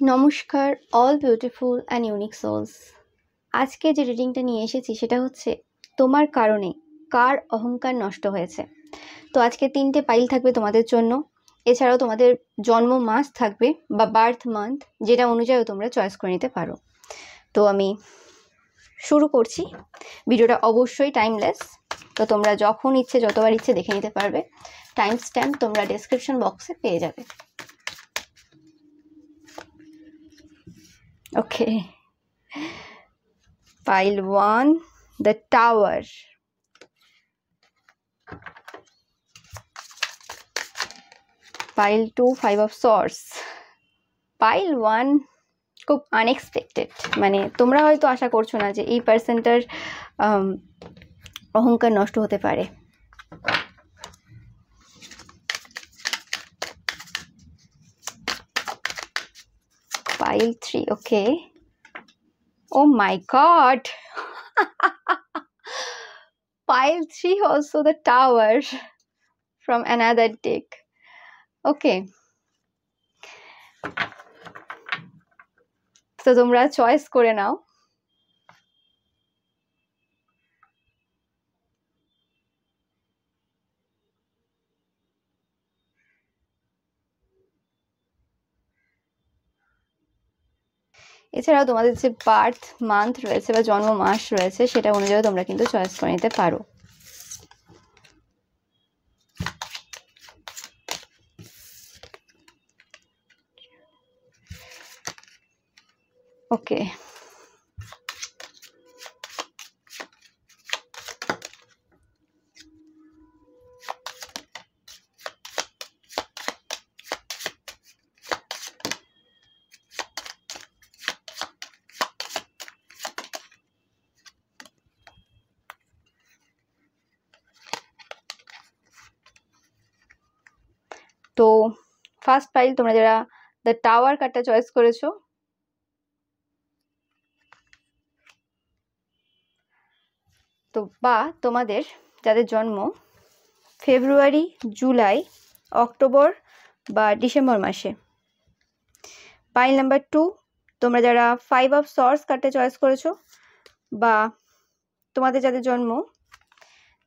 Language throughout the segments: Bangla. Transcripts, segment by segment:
নমস্কার all beautiful and unique souls. আজকে যে রিডিংটা নিয়ে এসেছি সেটা হচ্ছে তোমার কারণে কার অহংকার নষ্ট হয়েছে। তো আজকে 3টে পাইল থাকবে তোমাদের জন্য। এছাড়াও তোমাদের জন্ম মাস থাকবে বা বার্থ মান্থ, যেটা অনুযায়ী তোমরা চয়েস করে নিতে পারো। তো আমি শুরু করছি। ভিডিওটা অবশ্যই টাইমলেস, তো তোমরা যখন ইচ্ছে যতবার ইচ্ছে দেখে নিতে পারবে। টাইম স্ট্যাম্প তোমরা ডেসক্রিপশন বক্সে পেয়ে যাবে। Okay. Pile 1, the Tower. Pile 2, 5 of Swords. Pile 1 খুব আনএক্সপেক্টেড, মানে তোমরা হয়তো আশা করছো না যে এই পার্সনটার অহংকার নষ্ট হতে পারে। Pile 3, okay. Oh my god. Pile 3 also the Tower from another deck. Okay. তো তোমরা চয়েস করে নাও। এছাড়াও তোমাদের যে বার্থ মান্থ রয়েছে বা জন্ম মাস রয়েছে সেটা অনুযায়ী তোমরা কিন্তু চয়েস করে নিতে পারো। ওকে, তো ফার্স্ট পাইল তোমরা যারা দ্য টাওয়ার কার্ডটা চয়েস করেছো, তো বা তোমাদের যাদের জন্ম ফেব্রুয়ারি, জুলাই, অক্টোবর বা ডিসেম্বর মাসে। পাইল নাম্বার 2 তোমরা যারা 5 অফ সর্স কার্ডটা চয়েস করেছো, বা তোমাদের যাদের জন্ম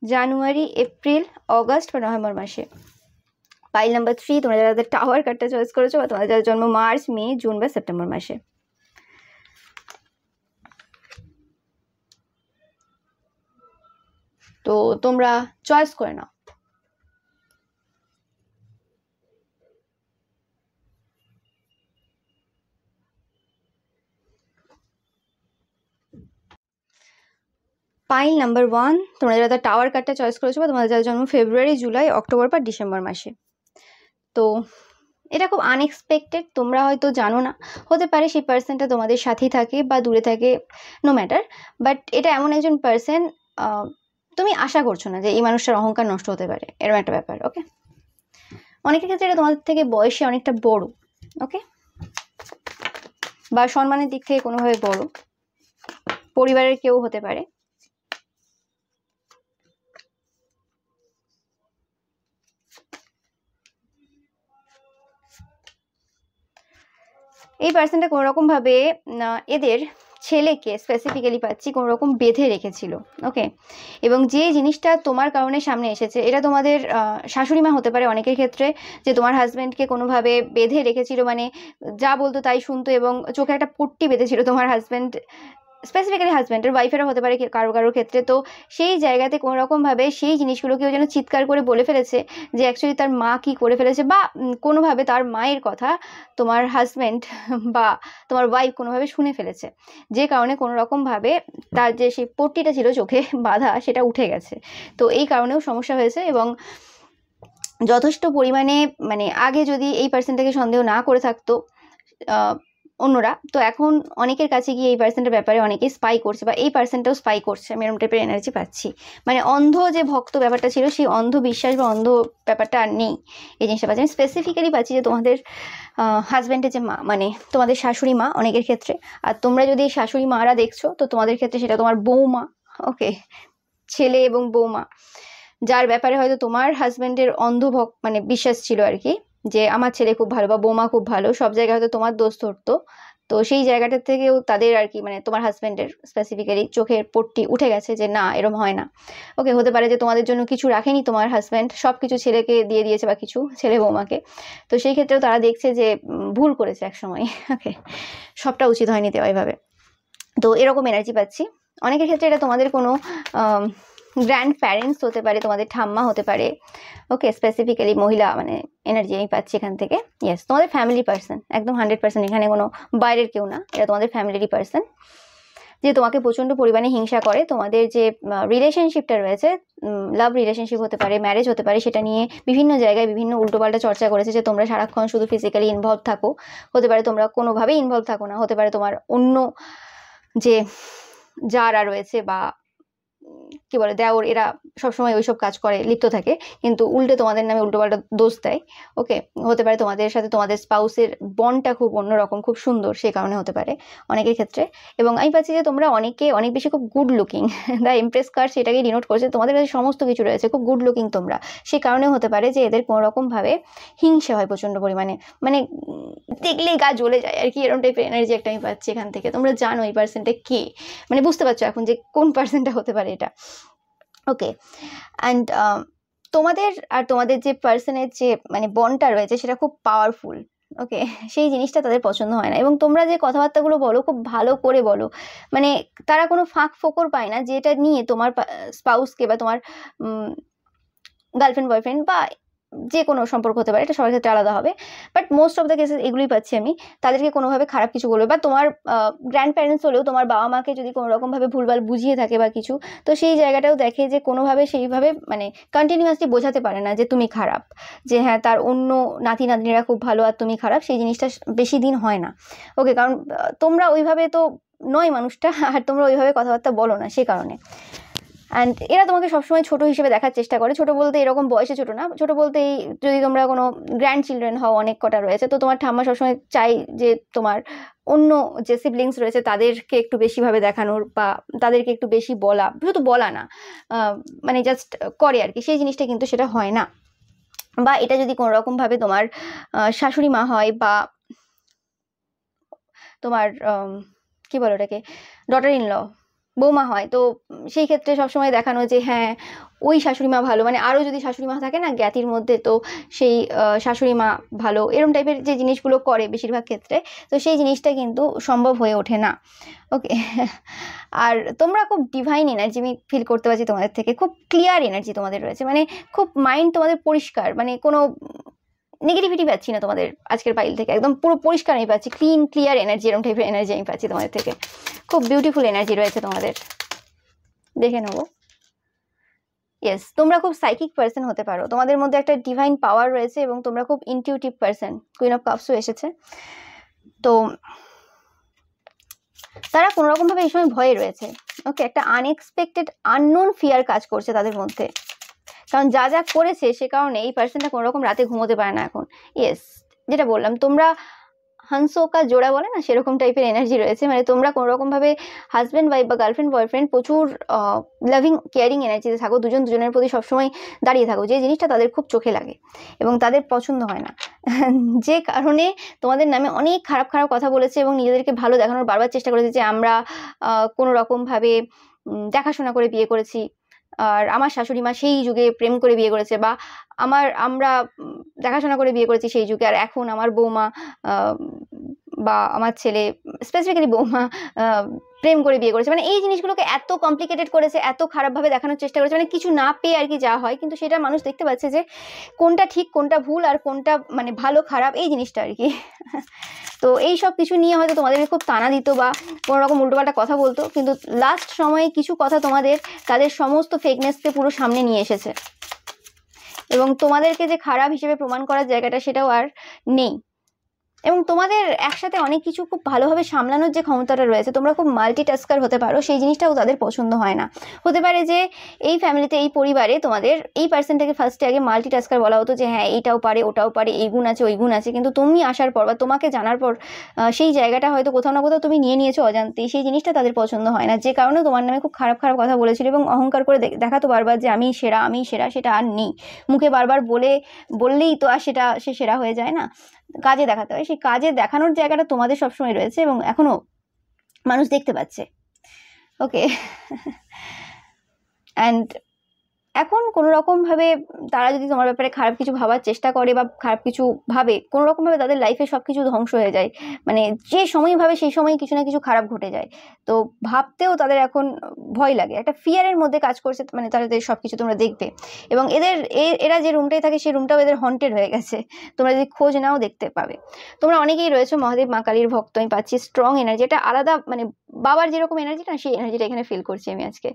জানুয়ারি, এপ্রিল, অগস্ট বা নভেম্বর মাসে। পাইল নাম্বার 3 তোমরা যারা টাওয়ার কার্ডটা চয়েস করেছো, বা তোমাদের যাদের জন্ম মার্চ, মে, জুন বা সেপ্টেম্বর মাসে। তো তোমরা চয়েস করে নাও। পাইল নাম্বার 1 তোমরা যারা টাওয়ার কার্ডটা চয়েস করেছো, বা তোমাদের যাদের জন্ম ফেব্রুয়ারি, জুলাই, অক্টোবর বা ডিসেম্বর মাসে। তো এটা খুব আনএক্সপেক্টেড, তোমরা হয়তো জানো না, হতে পারে সেই পার্সনটা তোমাদের সাথেই থাকে বা দূরে থাকে, নো ম্যাটার। বাট এটা এমন একজন পার্সন, তুমি আশা করছো না যে এই মানুষটার অহংকার নষ্ট হতে পারে, এরকম একটা ব্যাপার। ওকে, অনেকের ক্ষেত্রে এটা তোমাদের থেকে বয়সে অনেকটা বড়, ওকে, বা সম্মানের দিক থেকে কোনোভাবে বড়, পরিবারের কেউ হতে পারে। এই পার্সনটা কোনো রকম ভাবে এদের ছেলেকে স্পেসিফিক্যালি পাচ্ছি কোনো রকম বেঁধে রেখেছিল, ওকে। এবং যে জিনিসটা তোমার কারণে সামনে এসেছে, এটা তোমাদের শাশুড়ি মা হতে পারে অনেকের ক্ষেত্রে, যে তোমার হাজব্যান্ডকে কোনোভাবে বেঁধে রেখেছিল, মানে যা বলতো তাই শুনতো, এবং চোখে একটা পট্টি বেঁধেছিল তোমার হাজব্যান্ড, স্পেসিফিক্যালি হাজব্যান্ডের, ওয়াইফেরও হতে পারে কারো কারোর ক্ষেত্রে। তো সেই জায়গাতে কোনো রকমভাবে সেই জিনিসগুলো কেউ যেন চিৎকার করে বলে ফেলেছে যে অ্যাকচুয়ালি তার মা কি করে ফেলেছে, বা কোনোভাবে তার মায়ের কথা তোমার হাজব্যান্ড বা তোমার ওয়াইফ কোনোভাবে শুনে ফেলেছে, যে কারণে কোনো রকমভাবে তার যে সেই পট্টিটা ছিল চোখে বাঁধা সেটা উঠে গেছে। তো এই কারণেও সমস্যা হয়েছে, এবং যথেষ্ট পরিমাণে, মানে আগে যদি এই পার্সনটাকে সন্দেহ না করে থাকতো অন্যরা, তো এখন অনেকের কাছে গিয়ে এই পার্সনটার ব্যাপারে অনেকেই স্পাই করছে, বা এই পার্সনটাও স্পাই করছে। আমি এরকম টাইপের এনার্জি পাচ্ছি, মানে অন্ধ যে ভক্ত ব্যাপারটা ছিল, সেই অন্ধ বিশ্বাস বা অন্ধ ব্যাপারটা আর নেই, এই জিনিসটা পাচ্ছি। আমি স্পেসিফিক্যালি পাচ্ছি যে তোমাদের হাজব্যান্ডের যে মা, মানে তোমাদের শাশুড়ি মা অনেকের ক্ষেত্রে, আর তোমরা যদি শাশুড়ি মারা দেখছো, তো তোমাদের ক্ষেত্রে সেটা তোমার বৌমা, ওকে, ছেলে এবং বৌমা, যার ব্যাপারে হয়তো তোমার হাজব্যান্ডের অন্ধ মানে বিশ্বাস ছিল আর কি, যে আমার ছেলে খুব ভালো বা বৌমা খুব ভালো, সব জায়গায় হয়তো তোমার দোষ ধরতো। তো সেই জায়গাটা থেকেও তাদের আর কি, মানে তোমার হাজবেন্ডের স্পেসিফিক্যালি চোখের পট্টি উঠে গেছে যে না, এরম হয় না। ওকে, হতে পারে যে তোমাদের জন্য কিছু রাখেনি তোমার হাজবেন্ড, সব কিছু ছেলেকে দিয়ে দিয়েছে বা কিছু ছেলে বৌমাকে। তো সেই ক্ষেত্রেও তারা দেখছে যে ভুল করেছে এক সময়। ওকে, সবটা উচিত হয়নি দেওয়া এভাবে। তো এরকম এনার্জি পাচ্ছি। অনেকের ক্ষেত্রে এটা তোমাদের কোনো গ্র্যান্ড প্যারেন্টস হতে পারে, তোমাদের ঠাম্মা হতে পারে। ওকে, স্পেসিফিক্যালি মহিলা মানে এনার্জি আমি পাচ্ছি এখান থেকে। ইয়েস, তোমাদের ফ্যামিলি পার্সন, একদম 100%, এখানে কোনো বাইরের কেউ না, এটা তোমাদের ফ্যামিলিরই পার্সন, যে তোমাকে প্রচণ্ড পরিমাণে হিংসা করে। তোমাদের যে রিলেশনশিপটা রয়েছে, লাভ রিলেশনশিপ হতে পারে, ম্যারেজ হতে পারে, সেটা নিয়ে বিভিন্ন জায়গায় বিভিন্ন উল্টোপাল্টা চর্চা করেছে যে তোমরা সারাক্ষণ শুধু ফিজিক্যালি ইনভলভ থাকো, হতে পারে তোমরা কোনোভাবেই ইনভলভ থাকো না, হতে পারে তোমার অন্য যে যারা রয়েছে বা কি বলে দেওর, এরা সবসময় ওইসব কাজ করে লিপ্ত থাকে, কিন্তু উল্টে তোমাদের নামে উল্টোপাল্টা দোষ দেয়। ওকে, হতে পারে তোমাদের সাথে তোমাদের স্পাউসের বন্ডটা খুব অন্যরকম, খুব সুন্দর, সেই কারণে হতে পারে অনেকের ক্ষেত্রে। এবং আমি পাচ্ছি যে তোমরা অনেকে অনেক বেশি খুব good looking, the empress card সেটাকে ডিনোট করছে, তোমাদের কাছে সমস্ত কিছু রয়েছে, খুব গুড লুকিং তোমরা। সেই কারণেও হতে পারে যে এদের কোনো রকমভাবে হিংসা হয় প্রচণ্ড পরিমাণে, মানে দেখলেই গা জ্বলে যায় আর কি, এরকম টাইপের এনার্জি একটা আমি পাচ্ছি এখান থেকে। তোমরা জানো এই পার্সনটা কে, মানে বুঝতে পারছো এখন যে কোন পার্সনটা হতে পারে এটা। ওকে, অ্যান্ড তোমাদের আর তোমাদের যে পার্সনের যে মানে বন্ডটা রয়েছে সেটা খুব পাওয়ারফুল। ওকে, সেই জিনিসটা তাদের পছন্দ হয় না। এবং তোমরা যে কথাবার্তাগুলো বলো খুব ভালো করে বলো, মানে তারা কোনো ফাঁক ফোকর পায় না, যেটা নিয়ে তোমার স্পাউসকে বা তোমার গার্লফ্রেন্ড বয়ফ্রেন্ড বা যে কোনো সম্পর্ক হতে পারে, এটা সবার ক্ষেত্রে আলাদা হবে, but most of the cases এগুলোই পাচ্ছি আমি, তাদেরকে কোনোভাবে খারাপ কিছু বলবে। বা তোমার গ্র্যান্ড প্যারেন্টস হলেও তোমার বাবা মাকে যদি কোনো রকমভাবে ভুলভাল বুঝিয়ে থাকে বা কিছু, তো সেই জায়গাটাও দেখে যে কোনোভাবে সেইভাবে মানে কন্টিনিউয়াসলি বোঝাতে পারে না যে তুমি খারাপ, যে হ্যাঁ তার অন্য নাতি নাতনিরা খুব ভালো আর তুমি খারাপ, সেই জিনিসটা বেশি দিন হয় না। ওকে, কারণ তোমরা ওইভাবে তো নয় মানুষটা, আর তোমরা ওইভাবে কথাবার্তা বলো না, সেই কারণে। অ্যান্ড এরা তোমাকে সবসময় ছোট হিসেবে দেখার চেষ্টা করে। ছোট বলতে এরকম বয়সে ছোট না, ছোট বলতে এই যদি তোমরা কোনো গ্র্যান্ড চিলড্রেন হও, অনেক কটা রয়েছে, তো তোমার ঠাম্মা সবসময় চাই যে তোমার অন্য যে সিবলিংস রয়েছে তাদেরকে একটু বেশিভাবে দেখানোর বা তাদেরকে একটু বেশি বলা, শুধু বলা না, মানে জাস্ট করে আর কি, সেই জিনিসটা কিন্তু সেটা হয় না। বা এটা যদি কোনো রকমভাবে তোমার শাশুড়ি মা হয় বা তোমার কি বলো ওটাকে, ডটার ইন ল, বৌমা হয়, তো সেই ক্ষেত্রে সবসময় দেখানো যে হ্যাঁ ওই শাশুড়ি মা ভালো, মানে আরও যদি শাশুড়ি মা থাকে না জ্ঞাতির মধ্যে, তো সেই শাশুড়ি মা ভালো, এরম টাইপের যে জিনিসগুলো করে বেশিরভাগ ক্ষেত্রে, তো সেই জিনিসটা কিন্তু সম্ভব হয়ে ওঠে না। ওকে, আর তোমরা খুব ডিভাইন এনার্জি আমি ফিল করতে পারছি তোমাদের থেকে, খুব ক্লিয়ার এনার্জি তোমাদের রয়েছে, মানে খুব মাইন্ড তোমাদের পরিষ্কার, মানে কোনো নেগেটিভিটি পাচ্ছি না তোমাদের আজকের পাইল থেকে, একদম পুরো পরিষ্কার আমি পাচ্ছি, ক্লিন ক্লিয়ার এনার্জি, এরকম টাইপের এনার্জি আমি পাচ্ছি তোমাদের থেকে, খুব বিউটিফুল এনার্জি রয়েছে তোমাদের। দেখে নেবো। ইয়েস, তোমরা খুব সাইকিক পার্সন হতে পারো, তোমাদের মধ্যে একটা ডিভাইন পাওয়ার রয়েছে এবং তোমরা খুব ইনটিউটিভ পার্সন। কুইন অফ কাপসও এসেছে, তো তারা কোনো রকমভাবে এই সময় ভয়ে রয়েছে। ওকে, একটা আনএক্সপেক্টেড আননোন ফিয়ার কাজ করছে তাদের মধ্যে, কারণ যা যা করেছে সে কারণে এই পার্সনটা কোনো রকম রাতে ঘুমোতে পারে না এখন। ইয়েস, যেটা বললাম, তোমরা হানসো কা জোড়া বলে না, সেরকম টাইপের এনার্জি রয়েছে, মানে তোমরা কোনো রকমভাবে হাজব্যান্ড ওয়াইফ বা গার্লফ্রেন্ড বয়ফ্রেন্ড প্রচুর লাভিং কেয়ারিং এনার্জিতে থাকো, দুজন দুজনের প্রতি সবসময় দাঁড়িয়ে থাকো, যে জিনিসটা তাদের খুব চোখে লাগে এবং তাদের পছন্দ হয় না, যে কারণে তোমাদের নামে অনেক খারাপ খারাপ কথা বলেছে এবং নিজেদেরকে ভালো দেখানোর বারবার চেষ্টা করেছে যে আমরা কোনো রকমভাবে দেখাশোনা করে বিয়ে করেছি, আর আমার শাশুড়ি মা সেই যুগে প্রেম করে বিয়ে করেছে, বা আমরা দেখাশোনা করে বিয়ে করেছি সেই যুগে, আর এখন আমার বৌমা বা আমার ছেলে, স্পেসিফিক্যালি বৌমা প্রেম করে বিয়ে করেছে, মানে এই জিনিসগুলোকে এত কমপ্লিকেটেড করেছে, এত খারাপভাবে দেখানোর চেষ্টা করেছে, মানে কিছু না পেয়ে আর কি যা হয়, কিন্তু সেটা মানুষ দেখতে পাচ্ছে যে কোনটা ঠিক কোনটা ভুল আর কোনটা মানে ভালো খারাপ, এই জিনিসটা আর কি। তো এই সব কিছু নিয়ে হয়তো তোমাদেরকে খুব টানা দিত বা কোনো রকম উল্টোপাল্টা কথা বলতো, কিন্তু লাস্ট সময়ে কিছু কথা তাদের সমস্ত ফেকনেসকে পুরো সামনে নিয়ে এসেছে এবং তোমাদেরকে যে খারাপ হিসেবে প্রমাণ করার জায়গাটা সেটাও আর নেই। এবং তোমাদের একসাথে অনেক কিছু খুব ভালোভাবে সামলানোর যে ক্ষমতাটা রয়েছে, তোমরা খুব মাল্টিটাস্কার হতে পারো, সেই জিনিসটাও তাদের পছন্দ হয় না। হতে পারে যে এই ফ্যামিলিতে, এই পরিবারে তোমাদের এই পার্সনটাকে ফার্স্টে আগে মাল্টিটাস্কার বলা হতো, যে হ্যাঁ এইটাও পারে ওটাও পারে, এই গুণ আছে ওই গুণ আছে, কিন্তু তুমি আসার পর বা তোমাকে জানার পর সেই জায়গাটা হয়তো কোথাও না কোথাও তুমি নিয়ে নিয়েছো অজান্তেই, সেই জিনিসটা তাদের পছন্দ হয় না, যে কারণে তোমার নামে খুব খারাপ খারাপ কথা বলেছিল এবং অহংকার করে দেখাতো বারবার যে আমি সেরা আমি সেরা, সেটা আর নেই। মুখে বারবার বললেই তো আর সে সেরা হয়ে যায় না, কাজে দেখাতে হয়। সেই কাজে দেখানোর জায়গাটা তোমাদের সবসময় রয়েছে এবং এখনো মানুষ দেখতে পাচ্ছে। ওকে। অ্যান্ড এখন কোনো রকমভাবে তারা যদি তোমার ব্যাপারে খারাপ কিছু ভাবার চেষ্টা করে বা খারাপ কিছু ভাবে, কোনো রকমভাবে তাদের লাইফে সব কিছু ধ্বংস হয়ে যায়, মানে যে সময় ভাবে সেই সময় কিছু না কিছু খারাপ ঘটে যায়। তো ভাবতেও তাদের এখন ভয় লাগে, একটা ফিয়ারের মধ্যে কাজ করছে, মানে তাদের সব কিছু তোমরা দেখবে। এবং এরা যে রুমটাই থাকে সেই রুমটাও এদের হন্টেড হয়ে গেছে, তোমরা যদি খোঁজ নাও দেখতে পাবে। তোমরা অনেকেই রয়েছো মহাদেব মা কালীর ভক্ত, আমি পাচ্ছি স্ট্রং এনার্জি, এটা আলাদা, মানে বাবার যেরকম এনার্জি না, সেই এনার্জিটা এখানে ফিল করছি আমি আজকে।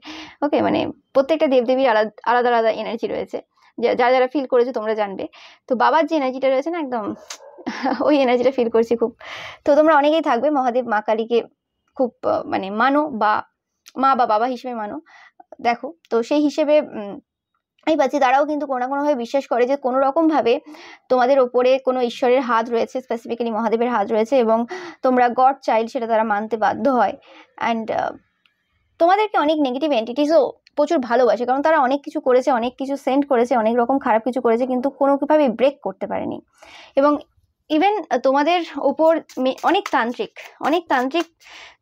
ওকে, মানে প্রত্যেকটা দেবদেবীর আলাদা আলাদা আলাদা এনার্জি রয়েছে, যারা যারা ফিল করেছো তোমরা জানবে। তো বাবার যে এনার্জিটা রয়েছে না, একদম ওই এনার্জিটা ফিল করছি খুব। তো তোমরা অনেকেই থাকবে মহাদেব মা কালীকে খুব মানে মানো, বা মা বা বাবা হিসেবে মানো, দেখো। তো সেই হিসেবে এই পাচ্ছি তারাও কিন্তু কোনো না কোনোভাবে বিশ্বাস করে যে কোনো রকম ভাবে তোমাদের ওপরে কোনো ঈশ্বরের হাত রয়েছে, স্পেসিফিক্যালি মহাদেবের হাত রয়েছে, এবং তোমরা গড চাইল্ড সেটা তারা মানতে বাধ্য হয়। অ্যান্ড তোমাদেরকে অনেক নেগেটিভ এন্টিটিসও প্রচুর ভালোবাসে, কারণ তারা অনেক কিছু করেছে, অনেক কিছু সেন্ড করেছে, অনেক রকম খারাপ কিছু করেছে, কিন্তু কোনোভাবে ব্রেক করতে পারেনি। এবং ইভেন তোমাদের ওপর অনেক তান্ত্রিক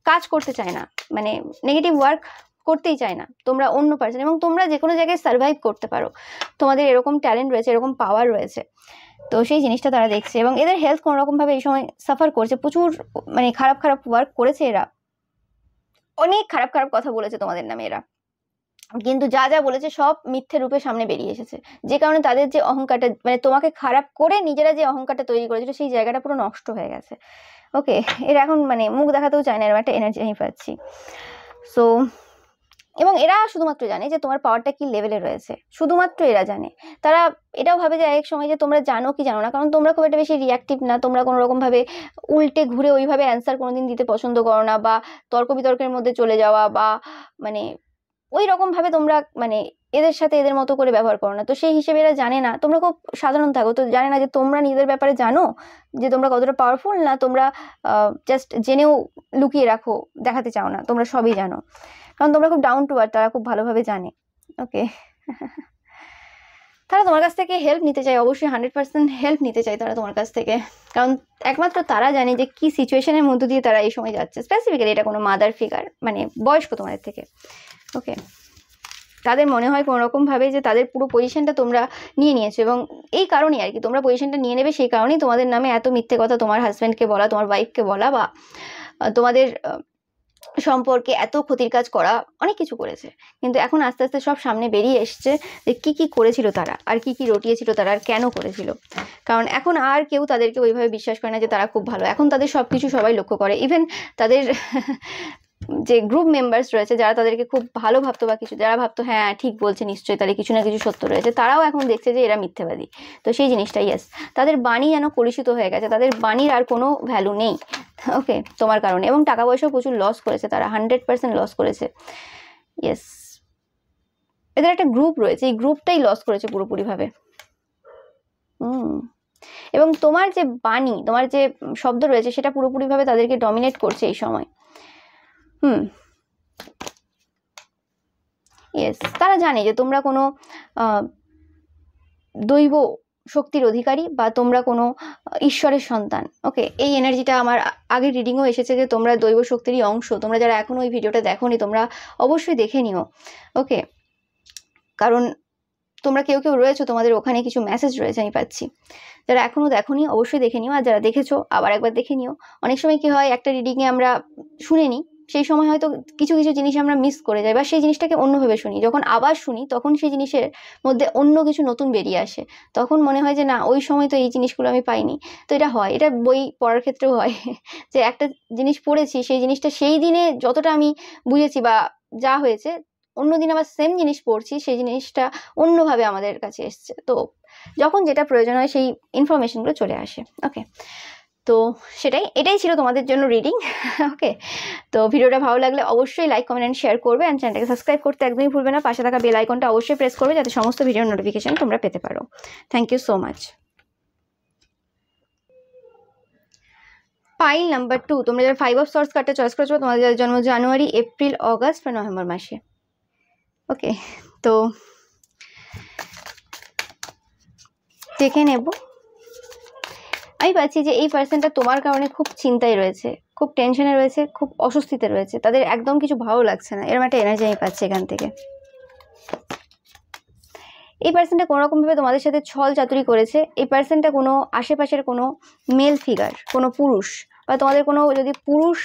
কাজ করতে চায় না, মানে নেগেটিভ ওয়ার্ক করতেই চায় না তোমরা অন্য পার্সন, এবং তোমরা যে কোনো জায়গায় সার্ভাইভ করতে পারো, তোমাদের এরকম ট্যালেন্ট রয়েছে, এরকম পাওয়ার রয়েছে। তো সেই জিনিসটা তারা দেখছে, এবং এদের হেলথ কোনো রকমভাবে এই সময় সাফার করছে, প্রচুর মানে খারাপ খারাপ ওয়ার্ক করেছে এরা, অনেক খারাপ খারাপ কথা বলেছে তোমাদের নামে এরা, কিন্তু যা যা বলেছে সব মিথ্যে রূপে সামনে বেরিয়ে এসেছে, যে কারণে তাদের যে অহংকারটা, মানে তোমাকে খারাপ করে নিজেরা যে অহংকারটা তৈরি করেছিল, সেই জায়গাটা পুরো নষ্ট হয়ে গেছে। ওকে, এরা এখন মানে মুখ দেখাতেও চায় না, এরকম একটা এনার্জি আমি পাচ্ছি। সো এবং এরা শুধুমাত্র জানে যে তোমার পাওয়ারটা কি লেভেলে রয়েছে, শুধুমাত্র এরা জানে। তারা এটাও ভাবে যে এক সময় যে তোমরা জানো কি জানো না, কারণ তোমরা খুব একটা বেশি রিয়াক্টিভ না, তোমরা কোনো রকম ভাবে উল্টে ঘুরে ওইভাবে অ্যান্সার কোনোদিন দিতে পছন্দ করো না, বা তর্ক বিতর্কের মধ্যে চলে যাওয়া, বা মানে ওই রকম ভাবে তোমরা মানে এদের সাথে এদের মতো করে ব্যবহার করো না। তো সেই হিসেবে এরা জানে না, তোমরা খুব সাধারণ থাকো, তো জানে না যে তোমরা নিজেদের ব্যাপারে জানো যে তোমরা কতটা পাওয়ারফুল, না তোমরা জাস্ট জেনেও লুকিয়ে রাখো, দেখাতে চাও না, তোমরা সবই জানো, কারণ তোমরা খুব ডাউন টু আর্থ, তারা খুব ভালোভাবে জানে। ওকে। তারা তোমার কাছ থেকে হেল্প নিতে চায়, অবশ্যই 100% হেল্প নিতে চায় তারা তোমার কাছ থেকে, কারণ একমাত্র তারা জানে যে কি সিচুয়েশনের মধ্য দিয়ে তারা এই সময় যাচ্ছে। স্পেসিফিক্যালি এটা কোনো মাদার ফিগার, মানে বয়স্ক তোমাদের থেকে। ওকে, তাদের মনে হয় কোনো রকমভাবে যে তাদের পুরো পজিশনটা তোমরা নিয়ে নিয়েছো, এবং এই কারণেই আর কি তোমরা পজিশনটা নিয়ে নেবে, সেই কারণেই তোমাদের নামে এত মিথ্যে কথা তোমার হাজব্যান্ডকে বলা, তোমার ওয়াইফকে বলা, বা তোমাদের সম্পর্কে এত ক্ষতির কাজ করা, অনেক কিছু করেছে। কিন্তু এখন আস্তে আস্তে সব সামনে বেরিয়ে এসছে যে কি কি করেছিল তারা, আর কি কি রটিয়েছিল তারা, আর কেন করেছিল। কারণ এখন আর কেউ তাদেরকে ওইভাবে বিশ্বাস করে না যে তারা খুব ভালো, এখন তাদের সব কিছু সবাই লক্ষ্য করে। ইভেন তাদের যে গ্রুপ মেম্বার্স রয়েছে, যারা তাদেরকে খুব ভালো ভাবতো, বা কিছু যারা ভাবতো হ্যাঁ ঠিক বলছে নিশ্চয়ই, তাহলে কিছু না কিছু সত্য রয়েছে, তারাও এখন দেখছে যে এরা মিথ্যেবাদী। তো সেই জিনিসটা ইয়েস, তাদের বাণী যেন কলুষিত হয়ে গেছে, তাদের বাণীর আর কোনো ভ্যালু নেই। ওকে, তোমার কারণে। এবং টাকা পয়সাও প্রচুর লস করেছে তারা, 100% লস করেছে। ইয়েস, এদের একটা গ্রুপ রয়েছে, এই গ্রুপটাই লস করেছে পুরোপুরিভাবে। এবং তোমার যে বাণী, তোমার যে শব্দ রয়েছে, সেটা পুরোপুরিভাবে তাদেরকে ডমিনেট করছে এই সময়। ইয়েস, তারা জানে যে তোমরা কোনো দৈব শক্তির অধিকারী, বা তোমরা কোনো ঈশ্বরের সন্তান। ওকে, এই এনার্জিটা আমার আগের রিডিংও এসেছে যে তোমরা দৈব শক্তিরই অংশ। তোমরা যারা এখনো ওই ভিডিওটা দেখোনি, তোমরা অবশ্যই দেখে নিও। ওকে, কারণ তোমরা কেউ কেউ রয়েছো, তোমাদের ওখানে কিছু মেসেজ রয়েছে আমি পাচ্ছি। যারা এখনো দেখোনি অবশ্যই দেখে নিও, আর যারা দেখেছো আবার একবার দেখে নিও। অনেক সময় কি হয়, একটা রিডিংয়ে আমরা শুনে নিই, সেই সময় হয়তো কিছু কিছু জিনিস আমরা মিস করে যাই, বা সেই জিনিসটাকে অন্যভাবে শুনি। যখন আবার শুনি তখন সেই জিনিসের মধ্যে অন্য কিছু নতুন বেরিয়ে আসে, তখন মনে হয় যে না, ওই সময় তো এই জিনিসগুলো আমি পাইনি। তো এটা হয়, এটা বই পড়ার ক্ষেত্রেও হয় যে একটা জিনিস পড়েছি, সেই জিনিসটা সেই দিনে যতটা আমি বুঝেছি বা যা হয়েছে, অন্যদিন আবার সেম জিনিস পড়ছি, সেই জিনিসটা অন্যভাবে আমাদের কাছে এসছে। তো যখন যেটা প্রয়োজন হয় সেই ইনফরমেশনগুলো চলে আসে। ওকে, তো এটাই ছিল তোমাদের জন্য রিডিং। ওকে, তো ভিডিওটা ভালো লাগলে অবশ্যই লাইক, কমেন্ট অ্যান্ড শেয়ার করবে, অ্যান্ড চ্যানেলটাকে সাবস্ক্রাইব করতে একদমই ভুলবে না। পাশে থাকা বেল আইকনটা অবশ্যই প্রেস করবে যাতে সমস্ত ভিডিওর নোটিফিকেশন তোমরা পেতে পারো। Thank you so much. Pile number 2, তোমরা যারা 5 অফ সর্টস কার্ডটা চয়েস করেছো, তোমাদের যাদের জন্ম জানুয়ারি, এপ্রিল, অগাস্ট বা নভেম্বর মাসে। ওকে, তো দেখে নেব। আমি পাচ্ছি যে এই পার্সনটা তোমার কারণে খুব চিন্তায় রয়েছে, খুব টেনশনে রয়েছে, খুব অস্বস্তিতে রয়েছে, তাদের একদম কিছু ভালো লাগছে না, এরকম একটা এনার্জি আমি পাচ্ছি এখান থেকে। এই পার্সনটা কোনো রকমভাবে তোমাদের সাথে ছল চাতুরি করেছে। এই পার্সনটা কোনো আশেপাশের কোনো মেল ফিগার, কোনো পুরুষ, বা তোমাদের কোনো যদি পুরুষ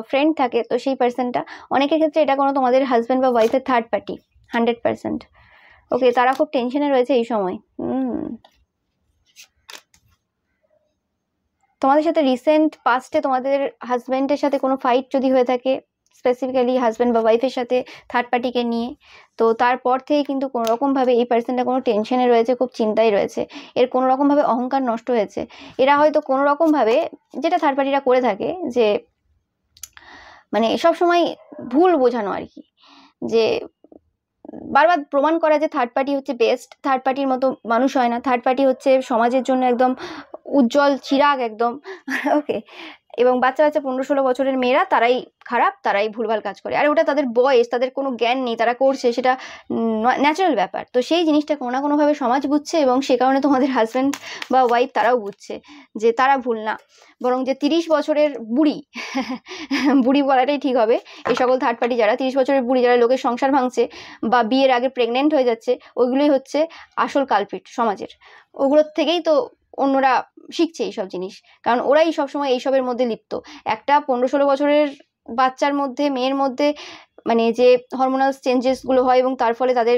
ফ্রেন্ড থাকে, তো সেই পার্সনটা, অনেকের ক্ষেত্রে এটা কোনো তোমাদের হাজব্যান্ড বা ওয়াইফের থার্ড পার্টি, 100%। ওকে, তারা খুব টেনশনে রয়েছে এই সময়। তোমাদের সাথে রিসেন্ট পাস্টে তোমাদের হাজব্যান্ডের সাথে কোনো ফাইট যদি হয়ে থাকে, স্পেসিফিক্যালি হাজব্যান্ড বা ওয়াইফের সাথে থার্ড পার্টিকে নিয়ে, তো তারপর থেকে কিন্তু কোনো রকমভাবে এই পার্সনটা কোনো টেনশনে রয়েছে, খুব চিন্তায় রয়েছে, এর কোনো রকমভাবে অহংকার নষ্ট হয়েছে। এরা হয়তো কোনো রকমভাবে, যেটা থার্ড পার্টিরা করে থাকে, যে মানে সবসময় ভুল বোঝানো আর কি, যে বারবার প্রমাণ করা যে থার্ড পার্টি হচ্ছে বেস্ট, থার্ড পার্টির মতো মানুষ হয় না, থার্ড পার্টি হচ্ছে সমাজের জন্য একদম উজ্জ্বল চিরাগ একদম। ওকে, এবং বাচ্চা 15-16 বছরের মেয়েরা তারাই খারাপ, তারাই ভুলভাল কাজ করে, আর ওটা তাদের বয়স, তাদের কোনো জ্ঞান নেই, তারা করছে, সেটা ন্যাচারাল ব্যাপার। তো সেই জিনিসটা কোনো না কোনোভাবে সমাজ বুঝছে, এবং সে কারণে তোমাদের হাজব্যান্ড বা ওয়াইফ তারাও বুঝছে যে তারা ভুল না, বরং যে 30 বছরের বুড়ি, বুড়ি বলাটাই ঠিক হবে, এই সকল থার্ড পার্টি যারা 30 বছরের বুড়ি, যারা লোকের সংসার ভাঙছে বা বিয়ের আগে প্রেগনেন্ট হয়ে যাচ্ছে, ওইগুলোই হচ্ছে আসল কালপিট সমাজের। ওগুলোর থেকেই তো অন্যরা শিখছে এইসব জিনিস, কারণ ওরাই সবসময় এইসবের মধ্যে লিপ্ত। একটা 15-16 বছরের বাচ্চার মধ্যে, মেয়ের মধ্যে, মানে যে হরমোনাল চেঞ্জেসগুলো হয় এবং তার ফলে তাদের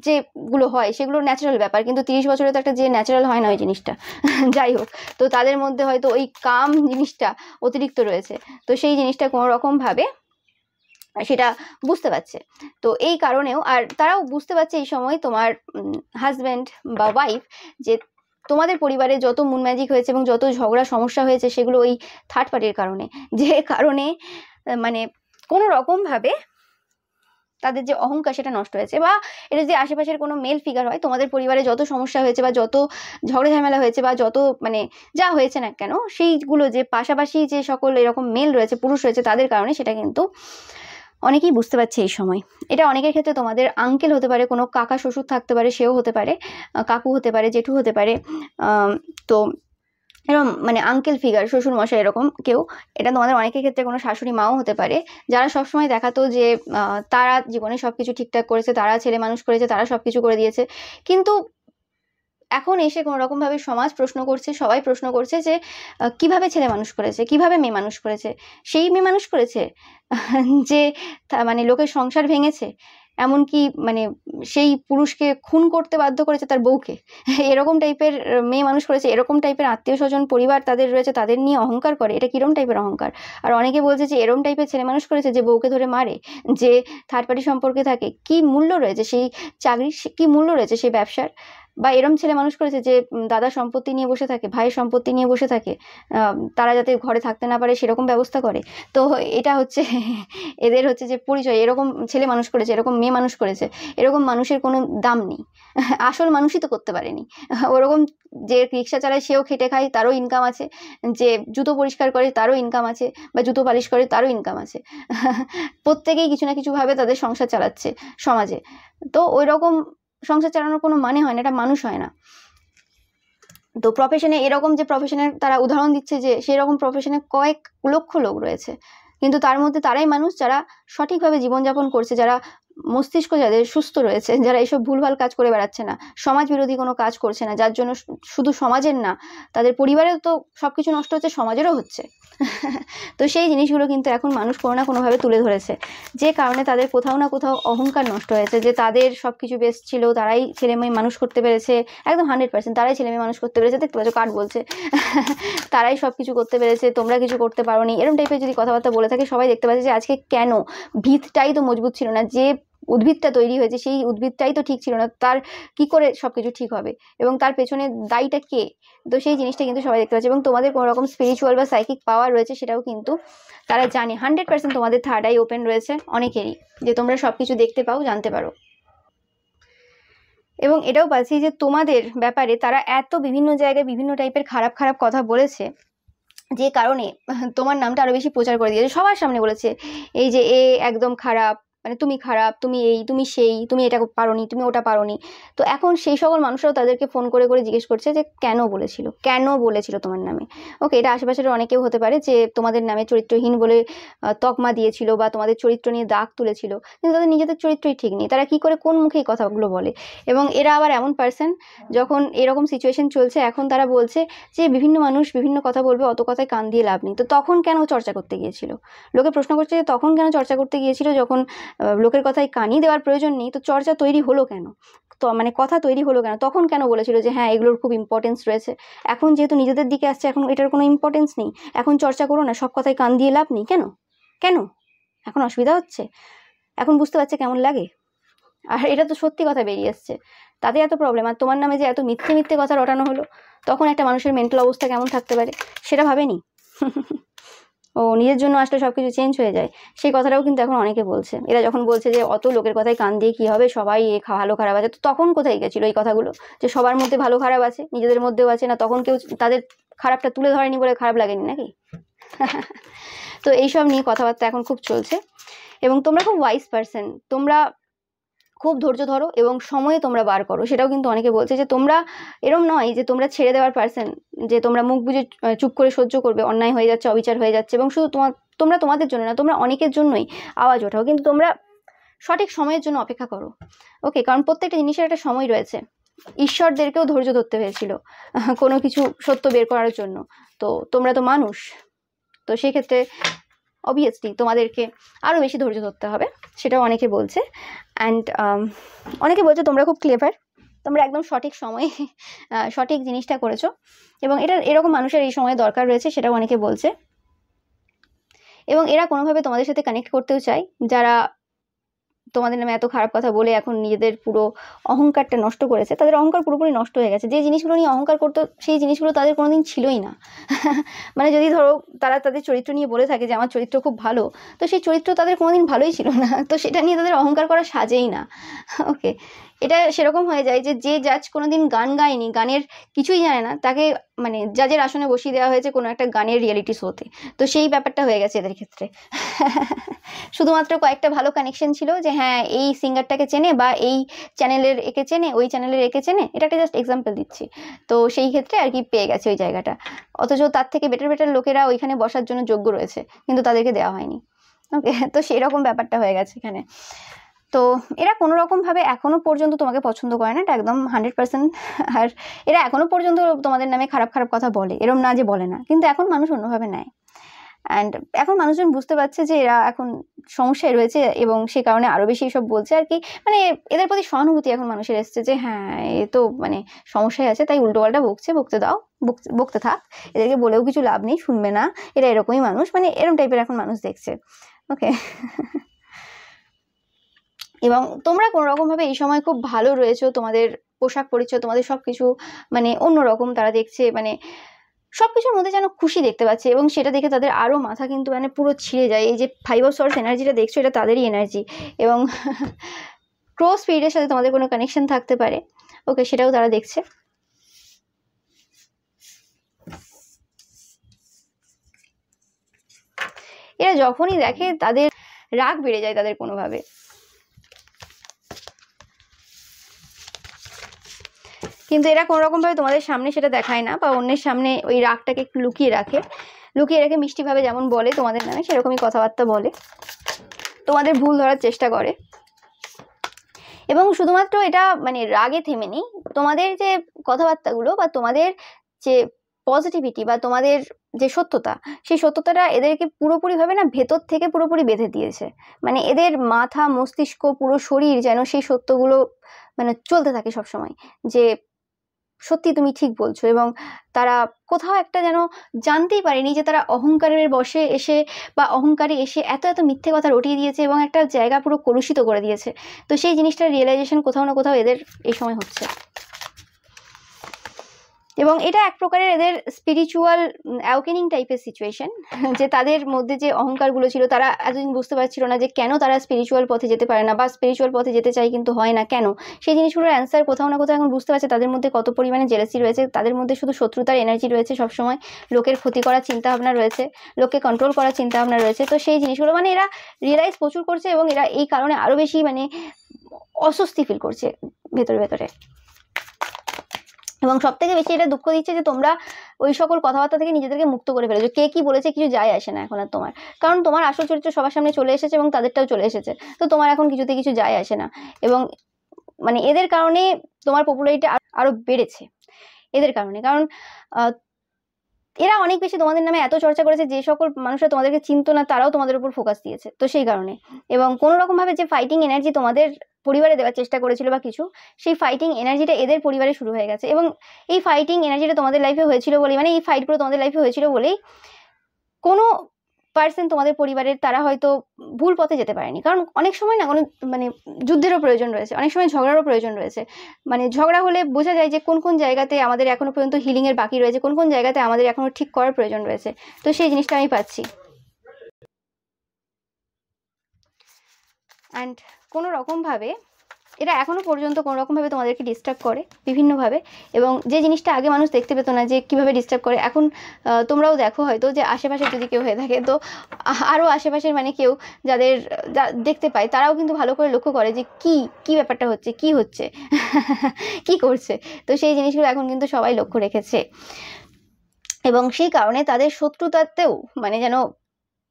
যেগুলো হয় সেগুলো ন্যাচারাল ব্যাপার, কিন্তু 30 বছরে তো একটা যে ন্যাচারাল হয় না ওই জিনিসটা। যাই হোক, তো তাদের মধ্যে হয়তো ওই কাম জিনিসটা অতিরিক্ত রয়েছে, তো সেই জিনিসটা কোনো রকমভাবে সেটা বুঝতে পারছে। তো এই কারণেও, আর তারাও বুঝতে পারছে এই সময় তোমার হাজব্যান্ড বা ওয়াইফ, যে তোমাদের পরিবারে যত মুন ম্যাজিক হয়েছে এবং যত ঝগড়া সমস্যা হয়েছে সেগুলো ওই থার্ড পার্টির কারণে, যে কারণে মানে কোনো রকমভাবে তাদের যে অহংকার সেটা নষ্ট হয়েছে। বা এটা যদি আশেপাশের কোনো মেল ফিগার হয়, তোমাদের পরিবারে যত সমস্যা হয়েছে বা যত ঝগড়া ঝামেলা হয়েছে বা যত মানে যা হয়েছে না কেন, সেইগুলো যে পাশাপাশি যে সকল এরকম মেল রয়েছে, পুরুষ রয়েছে, তাদের কারণে সেটা কিন্তু অনেকেই বুঝতে পারছে এই সময়। এটা অনেকের ক্ষেত্রে তোমাদের আঙ্কেল হতে পারে, কোনো কাকা শ্বশুর থাকতে পারে, সেও হতে পারে, কাকু হতে পারে, জেঠু হতে পারে, তো এরকম মানে আঙ্কেল ফিগার, শ্বশুর মশাই এরকম কেউ। এটা তোমাদের অনেকের ক্ষেত্রে কোনো শাশুড়ি মাও হতে পারে, যারা সবসময় দেখাতো যে তারা জীবনে সবকিছু ঠিকঠাক করেছে, তারা ছেলে মানুষ করেছে, তারা সবকিছু করে দিয়েছে, কিন্তু এখন এসে কোনো রকমভাবে সমাজ প্রশ্ন করছে, সবাই প্রশ্ন করছে যে কিভাবে ছেলে মানুষ করেছে, কিভাবে মেয়ে মানুষ করেছে, সেই মেয়ে মানুষ করেছে যে মানে লোকের সংসার ভেঙেছে, এমনকি মানে সেই পুরুষকে খুন করতে বাধ্য করেছে তার বউকে, এরকম টাইপের মেয়ে মানুষ করেছে, এরকম টাইপের আত্মীয় স্বজন পরিবার তাদের রয়েছে, তাদের নিয়ে অহংকার করে, এটা কিরম টাইপের অহংকার। আর অনেকে বলছে যে এরম টাইপের ছেলে মানুষ করেছে যে বউকে ধরে মারে, যে থার্ড পার্টি সম্পর্কে থাকে, কি মূল্য রয়েছে সেই চাকরির, কি মূল্য রয়েছে সেই ব্যবসার। বা এরম ছেলে মানুষ করেছে যে দাদার সম্পত্তি নিয়ে বসে থাকে, ভাইয়ের সম্পত্তি নিয়ে বসে থাকে, তারা যাতে ঘরে থাকতে না পারে সেরকম ব্যবস্থা করে। তো এটা হচ্ছে এদের হচ্ছে যে পরিচয়, এরকম ছেলে মানুষ করেছে, এরকম মেয়ে মানুষ করেছে, এরকম মানুষের কোনো দাম নেই, আসল মানুষই তো করতে পারেনি। ওরকম যে রিক্সা চালায় সেও খেটে খায়, তারও ইনকাম আছে, যে জুতো পরিষ্কার করে তারও ইনকাম আছে, বা জুতো পালিশ করে তারও ইনকাম আছে, প্রত্যেকেই কিছু না কিছুভাবে তাদের সংসার চালাচ্ছে সমাজে। তো ওই রকম সংসার চালানোর কোনো মানে হয় না, এটা মানুষ হয় না। তো প্রফেশনে এরকম যে প্রফেশনের তারা উদাহরণ দিচ্ছে, যে সেই রকম প্রফেশনে কয়েক লক্ষ লোক রয়েছে, কিন্তু তার মধ্যে তারাই মানুষ যারা সঠিকভাবে জীবনযাপন করছে, যারা মস্তিষ্ক যাদের সুস্থ রয়েছে, যারা এইসব ভুলভাল কাজ করে বেড়াচ্ছে না, সমাজ বিরোধী কোনো কাজ করছে না, যার জন্য শুধু সমাজের না, তাদের পরিবারেও তো সবকিছু নষ্ট হচ্ছে, সমাজেরও হচ্ছে। তো সেই জিনিসগুলো কিন্তু এখন মানুষ কোনো না কোনোভাবে তুলে ধরেছে, যে কারণে তাদের কোথাও না কোথাও অহংকার নষ্ট হয়েছে, যে তাদের সবকিছু বেস্ট ছিল, তারাই ছেলে মেয়ে মানুষ করতে পেরেছে, একদম 100% তারাই ছেলে মেয়ে মানুষ করতে পেরেছে। দেখতে পাচ্ছ কার্ড বলছে তারাই সবকিছু করতে পেরেছে, তোমরা কিছু করতে পারোনি, এরকম টাইপের যদি কথাবার্তা বলে থাকে, সবাই দেখতে পাচ্ছে যে আজকে কেন ভিতটাই তো মজবুত ছিল না, যে উদ্ভিদটা তৈরি হয়েছে সেই উদ্ভিদটাই তো ঠিক ছিল না, তার কি করে সবকিছু ঠিক হবে এবং তার পেছনে দায়ীটা কে? তো সেই জিনিসটা কিন্তু সবাই দেখতে পাচ্ছে এবং তোমাদের কোনো রকম স্পিরিচুয়াল বা সাইকিক পাওয়ার রয়েছে সেটাও কিন্তু তারা জানে। 100% তোমাদের থার্ড আই ওপেন রয়েছে অনেকেরই, যে তোমরা সবকিছু দেখতে পাও, জানতে পারো। এবং এটাও পাচ্ছি যে তোমাদের ব্যাপারে তারা এত বিভিন্ন জায়গায় বিভিন্ন টাইপের খারাপ খারাপ কথা বলেছে, যে কারণে তোমার নামটা আরো বেশি প্রচার করে দিয়েছে, সবার সামনে বলেছে এই যে এ একদম খারাপ, মানে তুমি খারাপ, তুমি এই, তুমি সেই, তুমি এটা পারোনি, তুমি ওটা পারোনি। তো এখন সেই সকল মানুষরাও তাদেরকে ফোন করে করে জিজ্ঞেস করছে যে কেন বলেছিল, কেন বলেছিল তোমার নামে। ওকে, এটা আশেপাশের অনেকেও হতে পারে যে তোমাদের নামে চরিত্রহীন বলে তকমা দিয়েছিল বা তোমাদের চরিত্র নিয়ে দাগ তুলেছিল, কিন্তু তাদের নিজেদের চরিত্রই ঠিক নেই, তারা কি করে কোন মুখে এই কথাগুলো বলে। এবং এরা আবার এমন পার্সন, যখন এরকম সিচুয়েশন চলছে এখন তারা বলছে যে বিভিন্ন মানুষ বিভিন্ন কথা বলবে, অত কথায় কান দিয়ে লাভ নেই। তো তখন কেন চর্চা করতে গিয়েছিল? লোকে প্রশ্ন করছে যে তখন কেন চর্চা করতে গিয়েছিল, যখন লোকের কথায় কানই দেওয়ার প্রয়োজন নেই, তো চর্চা তৈরি হলো কেন? তো মানে কথা তৈরি হলো কেন? তখন কেন বলেছিল যে হ্যাঁ এগুলোর খুব ইম্পর্টেন্স রয়েছে? এখন যেহেতু নিজেদের দিকে আসছে, এখন এটার কোনো ইম্পর্টেন্স নেই, এখন চর্চা করো না, সব কথায় কান দিয়ে লাভ নেই। কেন কেন এখন অসুবিধা হচ্ছে? এখন বুঝতে পারছে কেমন লাগে? আর এটা তো সত্যি কথা বেরিয়ে এসছে, তাতে এত প্রবলেম। আর তোমার নামে যে এত মিথ্যে মিথ্যে কথা রটানো হলো, তখন একটা মানুষের মেন্টাল অবস্থা কেমন থাকতে পারে সেটা ভাবেনি। ও নিজের জন্য আসলে সবকিছু চেঞ্জ হয়ে যায়, সেই কথাটাও কিন্তু এখন অনেকে বলছে। এরা যখন বলছে যে অত লোকের কথায় কান দিয়ে কি হবে, সবাই ভালো খারাপ আছে, তো তখন কোথায় গেছিল এই কথাগুলো, যে সবার মধ্যে ভালো খারাপ আছে, নিজেদের মধ্যেও আছে না? তখন কেউ তাদের খারাপটা তুলে ধরেনি বলে খারাপ লাগেনি নাকি? তো এইসব নিয়ে কথাবার্তা এখন খুব চলছে। এবং তোমরা খুব ওয়াইজ পার্সন, তোমরা খুব ধৈর্য ধরো এবং সময়ে তোমরা বার করো, সেটাও কিন্তু অনেকে বলছে যে তোমরা এরম নয় যে তোমরা ছেড়ে দেওয়ার পার্সন, যে তোমরা মুখ বুজে চুপ করে সহ্য করবে, অন্যায় হয়ে যাচ্ছে, অবিচার হয়ে যাচ্ছে, এবং শুধু তোমরা তোমাদের জন্য না, তোমরা অনেকের জন্যই আওয়াজ ওঠাও, কিন্তু তোমরা সঠিক সময়ের জন্য অপেক্ষা করো। ওকে, কারণ প্রত্যেকটা জিনিসের একটা সময় রয়েছে। ঈশ্বরদেরকেও ধৈর্য ধরতে হয়েছিল কোনো কিছু সত্য বের করার জন্য। তো তোমরা তো মানুষ, তো সেক্ষেত্রে অবভিয়াসলি তোমাদেরকে আরও বেশি ধৈর্য ধরতে হবে, সেটাও অনেকে বলছে। অ্যান্ড অনেকে বলছে তোমরা খুব ক্লেভার, তোমরা একদম সঠিক সময়ে সঠিক জিনিসটা করেছো, এবং এটা এরকম মানুষের এই সময়ে দরকার রয়েছে, সেটাও অনেকে বলছে। এবং এরা কোনোভাবে তোমাদের সাথে কানেক্ট করতেও চায়, যারা তোমাদের নামে এত খারাপ কথা বলে এখন নিজেদের পুরো অহংকারটা নষ্ট করেছে, তাদের অহংকার পুরোপুরি নষ্ট হয়ে গেছে। যে জিনিসগুলো নিয়ে অহংকার করতো সেই জিনিসগুলো তাদের কোনোদিন ছিলই না। মানে যদি ধরো তারা তাদের চরিত্র নিয়ে বলে থাকে যে আমার চরিত্র খুব ভালো, তো সেই চরিত্র তাদের কোনোদিন ভালোই ছিল না, তো সেটা নিয়ে তাদের অহংকার করা সাজেই না। ওকে, এটা সেরকম হয়ে যায় যে যে জাজ কোনোদিন গান গায়নি, গানের কিছুই জানে না, তাকে মানে জাজের আসনে বসিয়ে দেওয়া হয়েছে কোনো একটা গানের রিয়েলিটি শোতে, তো সেই ব্যাপারটা হয়ে গেছে এদের ক্ষেত্রে। শুধুমাত্র কয়েকটা ভালো কানেকশন ছিল যে হ্যাঁ এই সিঙ্গারটাকে চেনে, বা এই চ্যানেলের একে চেনে, ওই চ্যানেলের একে চেনে, এটা একটা জাস্ট এক্সাম্পল দিচ্ছি। তো সেই ক্ষেত্রে আর কি পেয়ে গেছে ওই জায়গাটা, অথচ তার থেকে বেটার বেটার লোকেরা ওইখানে বসার জন্য যোগ্য রয়েছে, কিন্তু তাদেরকে দেওয়া হয়নি। ওকে, তো সেই রকম ব্যাপারটা হয়ে গেছে এখানে। তো এরা কোনো রকমভাবে এখনো পর্যন্ত তোমাকে পছন্দ করে না, এটা একদম 100%। আর এরা এখনো পর্যন্ত তোমাদের নামে খারাপ খারাপ কথা বলে, এরম না যে বলে না, কিন্তু এখন মানুষ অন্যভাবে নেয়। অ্যান্ড এখন মানুষজন বুঝতে পারছে যে এরা এখন সমস্যায় রয়েছে, এবং সে কারণে আরও বেশি এসব বলছে আর কি। মানে এদের প্রতি সহানুভূতি এখন মানুষের এসছে যে হ্যাঁ এ তো মানে সমস্যায় আছে, তাই উল্টোপাল্টা বকছে, বকতে দাও, বকতে থাক, এদেরকে বলেও কিছু লাভ নেই, শুনবে না, এরা এরকমই মানুষ, মানে এরকম টাইপের এখন মানুষ দেখছে। ওকে। এবং তোমরা কোনো রকমভাবে এই সময় খুব ভালো রয়েছো, তোমাদের পোশাক পরিচ্ছদ, তোমাদের সব কিছু মানে অন্যরকম তারা দেখছে, মানে সবকিছুর মধ্যে যেন খুশি দেখতে পাচ্ছে, এবং সেটা দেখে তাদের আরও মাথা কিন্তু মানে পুরো ছিঁড়ে যায়। এই যে 5 অফ সোর্স এনার্জিটা দেখছো, এটা তাদেরই এনার্জি। এবং ক্লোজ স্পিরিটের সাথে তোমাদের কোনো কানেকশন থাকতে পারে, ওকে, সেটাও তারা দেখছে। এরা যখনই দেখে তাদের রাগ বেড়ে যায় তাদের কোনোভাবে। কিন্তু এরা কোনো রকমভাবে তোমাদের সামনে সেটা দেখায় না, বা অন্যের সামনে ওই রাগটাকে একটু লুকিয়ে রেখে মিষ্টিভাবে যেমন বলে তোমাদের নামে সেরকমই কথাবার্তা বলে, তোমাদের ভুল ধরার চেষ্টা করে। এবং শুধুমাত্র এটা মানে রাগে থেমে নেই, তোমাদের যে কথাবার্তাগুলো বা তোমাদের যে পজিটিভিটি বা তোমাদের যে সত্যতা, সেই সত্যতাটা এদেরকে পুরোপুরিভাবে না ভেতর থেকে পুরোপুরি বেঁধে দিয়েছে। মানে এদের মাথা, মস্তিষ্ক, পুরো শরীর যেন সেই সত্যগুলো মানে চলতে থাকে সবসময়, যে সত্যি তুমি ঠিক বলছো, এবং তারা কোথাও একটা যেন জানতেই পারেনি যে তারা অহংকারের বশে এসে বা অহংকারে এসে এত এত মিথ্যে কথা রটিয়ে দিয়েছে এবং একটা জায়গা পুরো কলুষিত করে দিয়েছে। তো সেই জিনিসটার রিয়েলাইজেশন কোথাও না কোথাও এদের এই সময় হচ্ছে, এবং এটা এক প্রকারের এদের স্পিরিচুয়াল অ্যাওকেনিং টাইপের সিচুয়েশন, যে তাদের মধ্যে যে অহংকারগুলো ছিল তারা এতদিন বুঝতে পারছিল না যে কেন তারা স্পিরিচুয়াল পথে যেতে পারে না, বা স্পিরিচুয়াল পথে যেতে চাই কিন্তু হয় না কেন। সেই জিনিসগুলোর অ্যান্সার কোথাও না কোথাও এখন বুঝতে পারছে। তাদের মধ্যে কত পরিমাণে জেলাসি রয়েছে, তাদের মধ্যে শুধু শত্রুতার এনার্জি রয়েছে সবসময়, লোকের ক্ষতি করার চিন্তাভাবনা রয়েছে, লোককে কন্ট্রোল করার চিন্তাভাবনা রয়েছে। তো সেই জিনিসগুলো মানে এরা রিয়েলাইজ প্রচুর করছে, এবং এরা এই কারণে আরও বেশি মানে অস্বস্তি ফিল করছে ভেতরে ভেতরে। এবং সব থেকে বেশি এটা দুঃখ দিচ্ছে যে তোমরা ওই সকল কথাবার্তা থেকে নিজেদেরকে মুক্ত করে ফেলেছো। কে কি বলেছে কিছু যায় আসে না এখন আর তোমার, কারণ তোমার আসল চরিত্র সবার সামনে চলে এসেছে এবং তাদেরটাও চলে এসেছে। তো তোমার এখন কিছুতে কিছু যায় আসে না, এবং মানে এদের কারণে তোমার পপুলারিটি আরো বেড়েছে এদের কারণে। কারণ এরা অনেক বেশি তোমাদের নামে এত চর্চা করেছে, যে সকল মানুষরা তোমাদেরকে চিনতো না তারাও তোমাদের উপর ফোকাস দিয়েছে। তো সেই কারণে, এবং কোনো রকম ভাবে যে ফাইটিং এনার্জি তোমাদের পরিবারে দেওয়ার চেষ্টা করেছিল বা কিছু, সেই ফাইটিং এনার্জিটা এদের পরিবারে শুরু হয়ে গেছে। এবং এই ফাইটিং এনার্জিটা তোমাদের লাইফে হয়েছিল বলেই, মানে এই ফাইটগুলো তোমাদের লাইফে হয়েছিল বলেই কোনো পার্সন তোমাদের পরিবারের তারা হয়তো ভুল পথে যেতে পারেনি। কারণ অনেক সময় না কোনো মানে যুদ্ধেরও প্রয়োজন রয়েছে, অনেক সময় ঝগড়ারও প্রয়োজন রয়েছে। মানে ঝগড়া হলে বোঝা যায় যে কোন কোন জায়গাতে আমাদের এখনো পর্যন্ত হিলিংয়ের বাকি রয়েছে, কোন কোন জায়গাতে আমাদের এখনো ঠিক করার প্রয়োজন রয়েছে। তো সেই জিনিসটা আমি পাচ্ছি। অ্যান্ড কোনো রকমভাবে এরা এখনো পর্যন্ত কোনো রকমভাবে তোমাদেরকে ডিস্টার্ব করে বিভিন্নভাবে, এবং যে জিনিসটা আগে মানুষ দেখতে পেতো না যে কীভাবে ডিস্টার্ব করে, এখন তোমরাও দেখো হয়তো যে আশেপাশে যদি কেউ হয়ে থাকে, তো আরও আশেপাশের মানে কেউ যাদের দেখতে পায় তারাও কিন্তু ভালো করে লক্ষ্য করে যে কি ব্যাপারটা হচ্ছে, কি হচ্ছে কি করছে। তো সেই জিনিসগুলো এখন কিন্তু সবাই লক্ষ্য রেখেছে, এবং সেই কারণে তাদের শত্রুতাতেও মানে যেন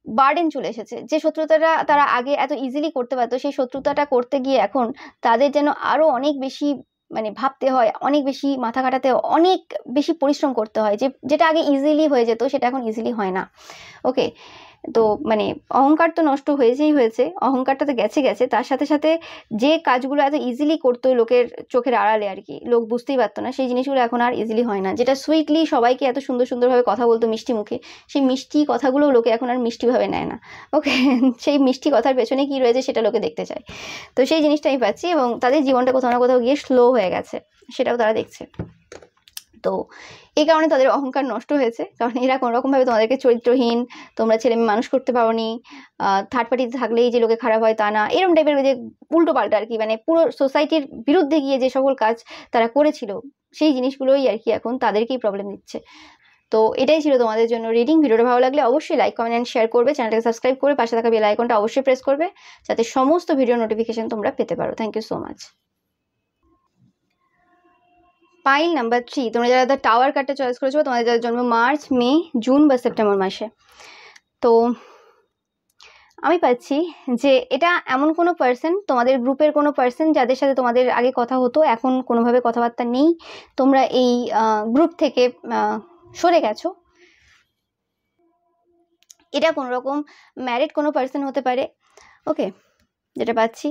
বার্ডেন চলে এসেছে। যে শত্রুতাটা তারা আগে এত ইজিলি করতে পারতো, সেই শত্রুতাটা করতে গিয়ে এখন তাদের যেন আরো অনেক বেশি মানে ভাবতে হয়, অনেক বেশি মাথা খাটাতে, অনেক বেশি পরিশ্রম করতে হয়। যেটা আগে ইজিলি হয়ে যেত সেটা এখন ইজিলি হয় না। ওকে, তো মানে অহংকার তো নষ্ট হয়েছেই হয়েছে, অহংকারটা তো গেছে গেছে, তার সাথে সাথে যে কাজগুলো এত ইজিলি করতো লোকের চোখের আড়ালে আর কি, লোক বুঝতেই পারতো না, সেই জিনিসগুলো এখন আর ইজিলি হয় না। যেটা সুইটলি সবাইকে এত সুন্দর সুন্দরভাবে কথা বলতো মিষ্টি মুখে, সেই মিষ্টি কথাগুলো লোকে এখন আর মিষ্টিভাবে নেয় না। ওকে, সেই মিষ্টি কথার পেছনে কি রয়েছে সেটা লোকে দেখতে চায়। তো সেই জিনিসটা আমি পাচ্ছি, এবং তাদের জীবনটা কোথাও না কোথাও গিয়ে স্লো হয়ে গেছে, সেটাও তারা দেখছে। তো এই কারণে তাদের অহংকার নষ্ট হয়েছে, কারণ এরা কোনো রকমভাবে তোমাদেরকে চরিত্রহীন, তোমরা ছেলে মেয়ে মানুষ করতে পারোনি, থার্ড পার্টিতে থাকলেই যে লোকে খারাপ হয় তা না, এরকম টাইপের যে উল্টো পাল্টা আর কি, মানে পুরো সোসাইটির বিরুদ্ধে গিয়ে যে সকল কাজ তারা করেছিল সেই জিনিসগুলোই আর কি এখন তাদেরকেই প্রবলেম দিচ্ছে। তো এটাই ছিল তোমাদের জন্য রিডিং। ভিডিওটা ভালো লাগলে অবশ্যই লাইক কমেন্ট অ্যান্ড শেয়ার করবে, চ্যানেলটাকে সাবস্ক্রাইব করে পাশে থাকা বেল আইকনটা অবশ্যই প্রেস করবে যাতে সমস্ত ভিডিও নোটিফিকেশন তোমরা পেতে পারো। Thank you so much. Pile number 3, তোমরা যারা দ্য টাওয়ার কার্ডটা চয়েস করেছো, তোমাদের যারা জন্ম মার্চ, মে, জুন বা সেপ্টেম্বর মাসে, তো আমি পাচ্ছি যে এটা এমন কোনো পার্সন, তোমাদের গ্রুপের কোনো পার্সন যাদের সাথে তোমাদের আগে কথা হতো, এখন কোনোভাবে কথাবার্তা নেই, তোমরা এই গ্রুপ থেকে সরে গেছো। এটা কোনো রকম ম্যারিড কোনো পার্সন হতে পারে। ওকে, যেটা পাচ্ছি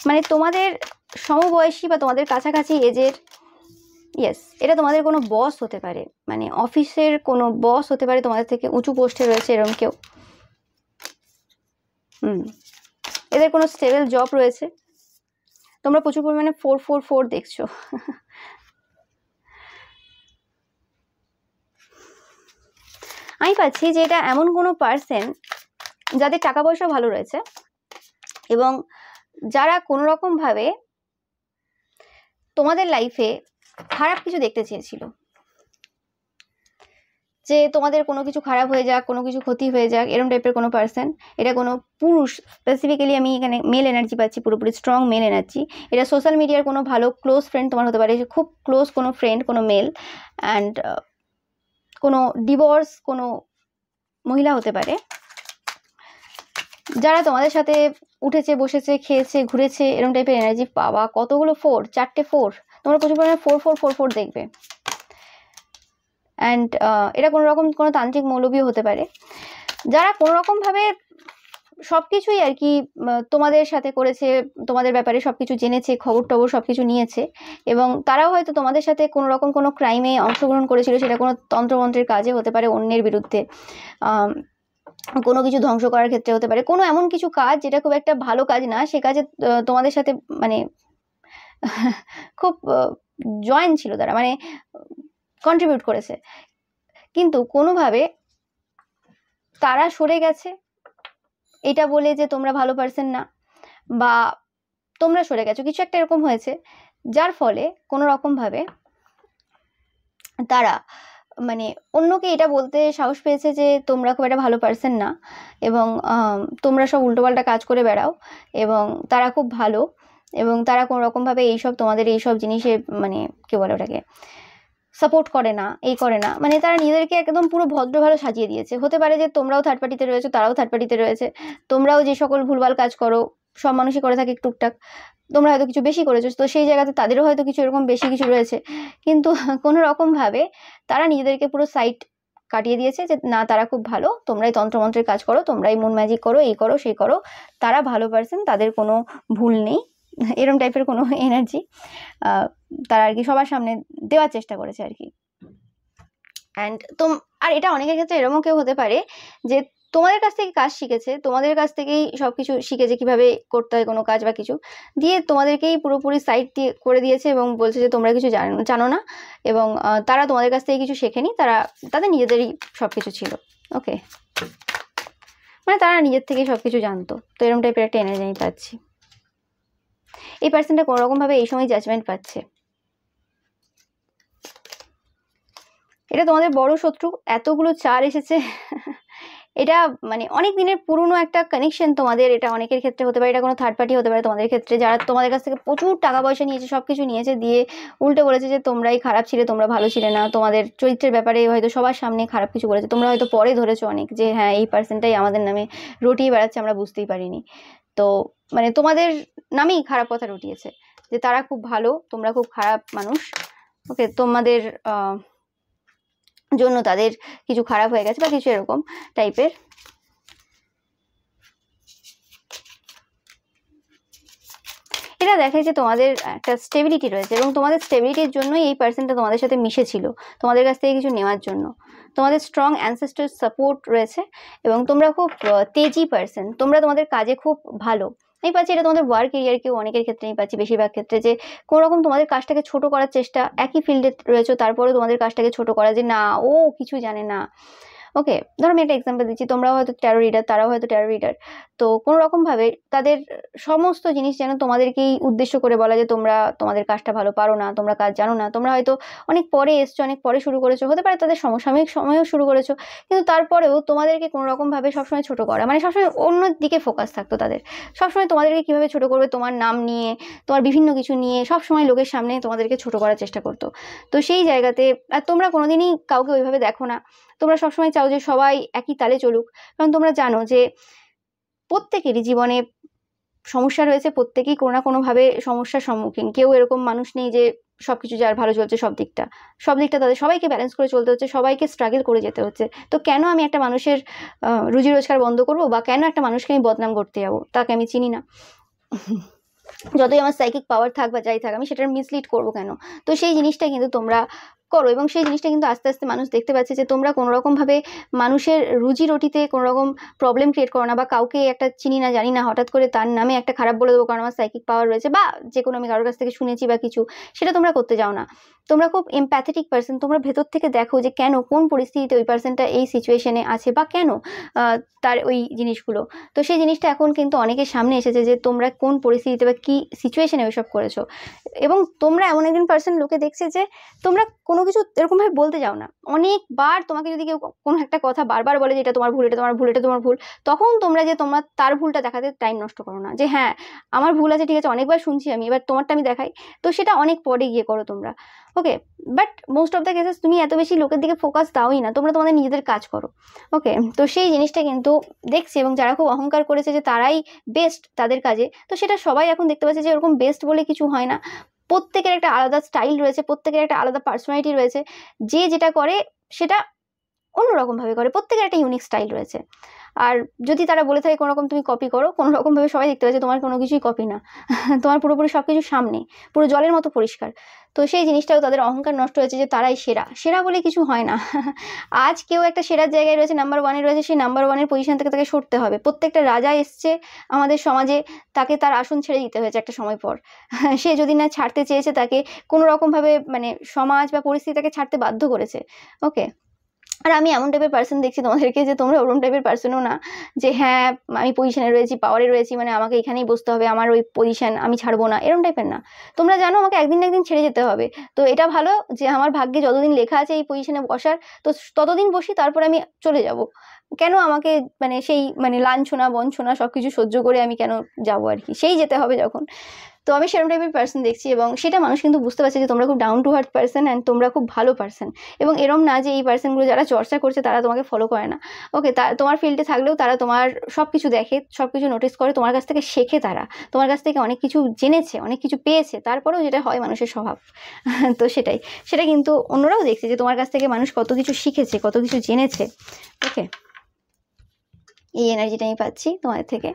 মানে তোমাদের সমবয়সী বা তোমাদের কাছাকাছি এজের, ইয়েস, এটা তোমাদের কোনো বস হতে পারে, মানে অফিসের কোনো বস হতে পারে, তোমাদের থেকে উঁচু পোস্টে রয়েছে এরকম কেউ। এদের কোনো স্টেবল জব রয়েছে। তোমরা প্রচুর পরিমাণে 444 দেখছো। আমি পাচ্ছি যে এটা এমন কোনো পার্সন যাদের টাকা পয়সা ভালো রয়েছে, এবং যারা কোনো রকম ভাবে তোমাদের লাইফে খারাপ কিছু দেখতে চেয়েছিল, যে তোমাদের কোনো কিছু খারাপ হয়ে যাক, কোনো কিছু ক্ষতি হয়ে যাক, এরকম টাইপের কোনো পার্সন। এটা কোনো পুরুষ, স্পেসিফিক্যালি আমি এখানে মেল এনার্জি পাচ্ছি, পুরোপুরি স্ট্রং মেল এনার্জি। এটা সোশ্যাল মিডিয়ার কোনো ভালো ক্লোজ ফ্রেন্ড তোমার হতে পারে, খুব ক্লোজ কোনো ফ্রেন্ড, কোনো মেল, অ্যান্ড কোনো ডিভোর্স কোনো মহিলা হতে পারে, যারা তোমাদের সাথে উঠেছে, বসেছে, খেয়েছে, ঘুরেছে, এরকম টাইপের এনার্জি পাওয়া। কতগুলো 4, 4টে 4, তোমরা প্রচুর পরিমাণে 4444 দেখবে। অ্যান্ড এটা কোনো রকম কোনো তান্ত্রিক মৌলবীও হতে পারে, যারা কোনো রকমভাবে সবকিছুই আর কি তোমাদের সাথে করেছে, তোমাদের ব্যাপারে সবকিছু জেনেছে, খবর টবর সবকিছু নিয়েছে, এবং তারাও হয়তো তোমাদের সাথে কোনো রকম কোনো ক্রাইমে অংশগ্রহণ করেছিল, সেটা কোনো তন্ত্রমন্ত্রের কাজে হতে পারে, অন্যের বিরুদ্ধে কোনো কিছু ধ্বংস করার ক্ষেত্রে হতে পারে, কোনো এমন কিছু কাজ যেটা খুব একটা ভালো কাজ না, সে কাজে তোমাদের সাথে মানে খুব জয়েন ছিল, তারা মানে কন্ট্রিবিউট করেছে, কিন্তু কোনোভাবে তারা সরে গেছে এটা বলে যে তোমরা ভালো পারসন না, বা তোমরা সরে গেছো, কিছু একটা এরকম হয়েছে যার ফলে কোনো রকম ভাবে তারা মানে অন্যকে এটা বলতে সাহস পেয়েছে যে তোমরা খুব একটা ভালো পারসন না, এবং তোমরা সব উল্টোপাল্টা কাজ করে বেড়াও, এবং তারা খুব ভালো, এবং তারা কোনো রকমভাবে এইসব তোমাদের এইসব জিনিসে মানে কি বলে ওটাকে সাপোর্ট করে না, এই করে না, মানে তারা নিজেদেরকে একদম পুরো ভদ্র ভালো সাজিয়ে দিয়েছে। হতে পারে যে তোমরাও থার্ড পার্টিতে রয়েছো, তারাও থার্ড পার্টিতে রয়েছে, তোমরাও যে সকল ভুলভাল কাজ করো সব মানুষই করে থাকে টুকটাক, তোমরা হয়তো কিছু বেশি করেছো, তো সেই জায়গাতে তাদেরও হয়তো কিছু এরকম বেশি কিছু রয়েছে, কিন্তু কোনো রকমভাবে তারা নিজেদেরকে পুরো সাইড কাটিয়ে দিয়েছে যে না তারা খুব ভালো, তোমরাই তন্ত্রমন্ত্রের কাজ করো, তোমরাই মুন ম্যাজিক করো, এই করো সেই করো, তারা ভালো পারসন, তাদের কোনো ভুল নেই, এরকম টাইপের কোনো এনার্জি তারা আর কি সবার সামনে দেওয়ার চেষ্টা করেছে আর কি। অ্যান্ড আর এটা অনেকের ক্ষেত্রে এরকমও কেউ হতে পারে যে তোমাদের কাছ থেকে কাজ শিখেছে, তোমাদের কাছ থেকেই সবকিছু শিখেছে কিভাবে করতে হয় কোনো কাজ বা কিছু, দিয়ে তোমাদেরকেই পুরোপুরি সাইড দিয়ে করে দিয়েছে এবং বলছে যে তোমরা কিছু জানো না, এবং তারা তোমাদের কাছ থেকে কিছু শেখেনি, তাদের নিজেদেরই সবকিছু ছিল। ওকে, মানে তারা নিজের থেকেই সবকিছু জানতো। তো এরকম টাইপের একটা এনার্জি আমি পাচ্ছি। এই পার্সনটা কোনো রকম ভাবে এই সময় জাজমেন্ট পাচ্ছে। এটা তোমাদের বড় শত্রু, এতগুলো চার এসেছে এটা মানে অনেক দিনের পুরনো একটা কানেকশন তোমাদের, এটা অনেকের ক্ষেত্রে হতে পারে, এটা কোনো থার্ড পার্টি হতে পারে তোমাদের ক্ষেত্রে, যারা তোমাদের কাছ থেকে প্রচুর টাকা পয়সা নিয়েছে, সবকিছু নিয়েছে, দিয়ে উল্টে বলেছে যে তোমরাই খারাপ ছিলে, তোমরা ভালো ছিলে না, তোমাদের চরিত্রের ব্যাপারে হয়তো সবার সামনে খারাপ কিছু করেছে, তোমরা হয়তো পরে ধরেছো অনেক যে হ্যাঁ এই পার্সনটাই আমাদের নামে রটিয়ে বেড়াচ্ছে, আমরা বুঝতেই পারিনি। তো মানে তোমাদের নামেই খারাপ কথা রটিয়েছে যে তারা খুব ভালো, তোমরা খুব খারাপ মানুষ। ওকে, তোমাদের জন্য তাদের কিছু খারাপ হয়ে গেছে বা কিছু এরকম টাইপের। এটা দেখায় যে তোমাদের একটা স্টেবিলিটি রয়েছে, এবং তোমাদের স্টেবিলিটির জন্যই এই পার্সনটা তোমাদের সাথে মিশেছিল, তোমাদের কাছ থেকে কিছু নেওয়ার জন্য। তোমাদের স্ট্রং অ্যানসেস্টার সাপোর্ট রয়েছে, এবং তোমরা খুব তেজি পার্সন, তোমরা তোমাদের কাজে খুব ভালো। আমি পাচ্ছি এটা তোমাদের ওয়ার্ক এরিয়ারকেও অনেকের ক্ষেত্রে আমি পাচ্ছি, বেশিরভাগ ক্ষেত্রে যে কোনো রকম তোমাদের কাজটাকে ছোট করার চেষ্টা, একই ফিল্ডে রয়েছে তারপরেও তোমাদের কাজটাকে ছোট করা, যে না ও কিছু জানে না। ওকে, ধরো আমি একটা এক্সাম্পল দিচ্ছি, তোমরাও হয়তো ট্যারো রিডার, তারাও হয়তো ট্যারো রিডার, তো কোনো রকম ভাবে তাদের সমস্ত জিনিস যেন তোমাদেরকেই উদ্দেশ্য করে বলা যে তোমরা তোমাদের কাজটা ভালো পারো না, তোমরা কাজ জানো না, তোমরা হয়তো অনেক পরে এসছো, অনেক পরে শুরু করেছো, হতে পারে তাদের সমসাময়িক সময়েও শুরু করেছো, কিন্তু তারপরেও তোমাদেরকে কোনো রকম ভাবে সবসময় ছোট করা, মানে সবসময় অন্য দিকে ফোকাস থাকতো তাদের, সবসময় তোমাদেরকে কিভাবে ছোট করবে, তোমার নাম নিয়ে, তোমার বিভিন্ন কিছু নিয়ে সবসময় লোকের সামনে তোমাদেরকে ছোট করার চেষ্টা করতো। তো সেই জায়গাতে আর তোমরা কোনোদিনই কাউকে ওইভাবে দেখো না, তোমরা সবসময় চাও যে সবাই একই তালে চলুক, কারণ তোমরা জানো যে প্রত্যেকেরই জীবনে সমস্যা রয়েছে, প্রত্যেকেই কোনো না কোনোভাবে সমস্যার সম্মুখীন, কেউ এরকম মানুষ নেই যে সবকিছু যার ভালো চলছে সব দিকটা তাদের সবাইকে ব্যালেন্স করে চলতে হচ্ছে, সবাইকে স্ট্রাগল করে যেতে হচ্ছে। তো কেন আমি একটা মানুষের রুজি রোজগার বন্ধ করবো, বা কেন একটা মানুষকে আমি বদনাম করতে যাবো, তাকে আমি চিনি না যতই আমার সাইকিক পাওয়ার থাক বা যাই থাক, আমি সেটার মিসলিড করবো কেন? তো সেই জিনিসটা কিন্তু তোমরা করো, এবং সেই জিনিসটা কিন্তু আস্তে আস্তে মানুষ দেখতে পাচ্ছে যে তোমরা কোনো রকম ভাবে মানুষের রুজি রুটিতে কোনো রকম প্রবলেম ক্রিয়েট করো না, বা কাউকে একটা চিনি না জানি না হঠাৎ করে তার নামে একটা খারাপ বলে দেবো কারণ আমার সাইকিক পাওয়ার রয়েছে, বা যে কোনো আমি কারোর কাছ থেকে শুনেছি বা কিছু, সেটা তোমরা করতে যাও না। তোমরা খুব এমপ্যাথেটিক পার্সন, তোমরা ভেতর থেকে দেখো যে কেন কোন পরিস্থিতিতে ওই পার্সনটা এই সিচুয়েশনে আছে, বা কেন তার ওই জিনিসগুলো। তো সেই জিনিসটা এখন কিন্তু অনেকের সামনে এসেছে যে তোমরা কোন পরিস্থিতিতে বা কি সিচুয়েশনে ওইসব করেছো, এবং তোমরা এমন একজন পার্সন লোকে দেখছে যে তোমরা কোনো কিছু এরকমভাবে বলতে যাও না। অনেকবার তোমাকে যদি কেউ কোনো একটা কথা বারবার বলে যে এটা তোমার ভুল, এটা তোমার ভুল, এটা তোমার ভুল, তখন তোমরা যে তোমার তার ভুলটা দেখাতে টাইম নষ্ট করো না, যে হ্যাঁ আমার ভুল আছে, ঠিক আছে, অনেকবার শুনছি আমি, এবার তোমারটা আমি দেখাই। তো সেটা অনেক পরে গিয়ে করো তোমরা। Okay, but most of the cases তুমি এত বেশি লোকের দিকে ফোকাস দাওই না, তোমরা তোমাদের নিজেদের কাজ করো। ওকে, তো সেই জিনিসটা কিন্তু দেখছি, এবং যারা খুব অহংকার করেছে যে তারাই বেস্ট তাদের কাজে, তো সেটা সবাই এখন দেখতে পাচ্ছে যে এরকম বেস্ট বলে কিছু হয় না। প্রত্যেকের একটা আলাদা স্টাইল রয়েছে, প্রত্যেকের একটা আলাদা পার্সোনালিটি রয়েছে, যে যেটা করে সেটা অন্যরকম ভাবে করে, প্রত্যেকের একটা ইউনিক স্টাইল রয়েছে। আর যদি তারা বলে থাকে কোনো রকম তুমি কপি করো, কোনো রকমভাবে সবাই দেখতে পাচ্ছে তোমার কোনো কিছুই কপি না, তোমার পুরোপুরি সব কিছু সামনে, পুরো জলের মতো পরিষ্কার। তো সেই জিনিসটাও তাদের অহংকার নষ্ট হয়েছে যে তারাই সেরা। সেরা বলে কিছু হয় না। আজ কেউ একটা সেরার জায়গায় রয়েছে, নাম্বার ওয়ানে রয়েছে, সেই নাম্বার ওয়ানের পজিশন থেকে তাকে সরতে হবে। প্রত্যেকটা রাজা এসছে আমাদের সমাজে, তাকে তার আসন ছেড়ে দিতে হয়েছে একটা সময় পর। সে যদি না ছাড়তে চেয়েছে, তাকে কোনো রকমভাবে মানে সমাজ বা পরিস্থিতি তাকে ছাড়তে বাধ্য করেছে। ওকে, আর আমি এমন টাইপের পার্সন দেখছি তোমাদেরকে যে তোমরা ওরকম টাইপের পার্সনও না যে হ্যাঁ আমি পজিশনে রয়েছি, পাওয়ারে রয়েছি, মানে আমাকে এখানেই বসতে হবে, আমার ওই পজিশন আমি ছাড়বো না, এরকম টাইপের না। তোমরা জানো আমাকে একদিন না একদিন ছেড়ে যেতে হবে। তো এটা ভালো যে আমার ভাগ্যে যতদিন লেখা আছে এই পজিশনে বসার, তো ততদিন বসি, তারপর আমি চলে যাব। কেন আমাকে মানে সেই মানে লাঞ্ছনা বঞ্ছনা সব কিছু সহ্য করে আমি কেন যাবো আর কি, সেই যেতে হবে যখন। তো আমি সেরকম টাইপের পার্সন দেখছি, এবং সেটা মানুষ কিন্তু বুঝতে পারছে যে তোমরা খুব down to earth person and তোমরা খুব ভালো পার্সন। এবং এরম না যে এই পার্সনগুলো যারা চর্চা করছে তারা তোমাকে ফলো করে না। ওকে, তোমার ফিল্ডে থাকলেও তারা তোমার সব কিছু দেখে, সব কিছু নোটিস করে, তোমার কাছ থেকে শেখে, তারা তোমার কাছ থেকে অনেক কিছু জেনেছে, অনেক কিছু পেয়েছে, তারপরেও যেটা হয় মানুষের স্বভাব। তো সেটা কিন্তু অন্যরাও দেখছে যে তোমার কাছ থেকে মানুষ কত কিছু শিখেছে, কত কিছু জেনেছে। ওকে, এই এনার্জিটা আমি পাচ্ছি তোমাদের থেকে।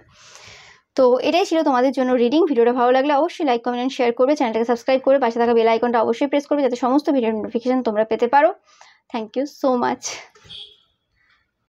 তো এটাই ছিল তোমাদের জন্য রিডিং। ভিডিওটা ভালো লাগলে অবশ্যই লাইক কমেন্ট এন্ড শেয়ার করবে, চ্যানেলটাকে সাবস্ক্রাইব করে পাশে থাকা বেল আইকনটা অবশ্যই প্রেস করবে যাতে সমস্ত ভিডিওর নোটিফিকেশন তোমরা পেতে পারো। Thank you so much.